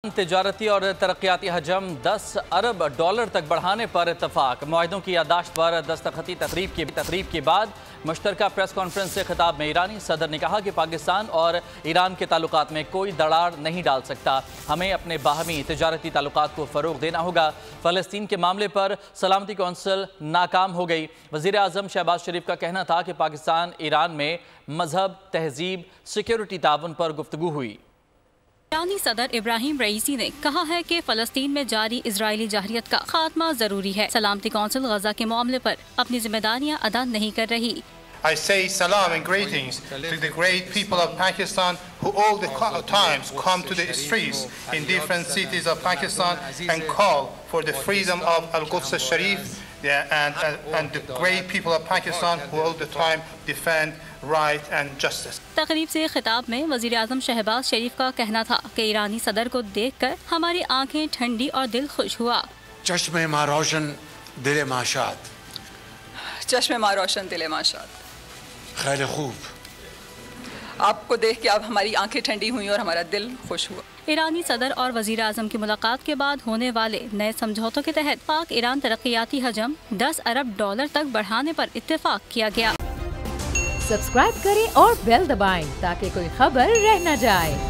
तजारती और तरक्याती हजम 10 अरब डॉलर तक बढ़ाने पर इत्तफाक। मुआहदों की याददाश्त पर दस्तखती तकरीब के बाद मुश्तरका प्रेस कॉन्फ्रेंस से खिताब में ईरानी सदर ने कहा कि पाकिस्तान और ईरान के ताल्लुकात में कोई दरार नहीं डाल सकता। हमें अपने बाहमी तजारती ताल्लुकात को फ़रोग देना होगा। फ़लस्तीन के मामले पर सलामती कौंसिल नाकाम हो गई। वज़ीर आज़म शहबाज शरीफ का कहना था कि पाकिस्तान ईरान में मजहब, तहजीब, सिक्योरिटी ताउन पर गुफ्तगू हुई। ईरानी सदर इब्राहिम रईसी ने कहा है कि फ़लस्तीन में जारी इजरायली जाहिरियत का खात्मा जरूरी है। सलामती कौंसिल गजा के मामले पर अपनी जिम्मेदारियां अदा नहीं कर रही। I say salam and greetings to the great people of Pakistan who all the times come to the streets in different cities of Pakistan and call for the freedom of Al-Quds al-Sharif and the great people of Pakistan who all the time defend right and justice. तकरीब से खिताब में वज़ीर आज़म शहबाज शरीफ का कहना था कि ईरानी सदर को देखकर हमारी आंखें ठंडी और दिल खुश हुआ। चश्मे माँ रोशन दिल माशात, चश्मे माँ रोशन दिल माशात। खैर खूब, आपको देख के अब हमारी आंखें ठंडी हुई और हमारा दिल खुश हुआ। ईरानी सदर और वज़ीर आज़म की मुलाकात के बाद होने वाले नए समझौतों के तहत पाक ईरान तरक्याती हजम 10 अरब डॉलर तक बढ़ाने पर इत्तेफाक किया गया। सब्सक्राइब करें और बेल दबाएं ताकि कोई खबर रह न जाए।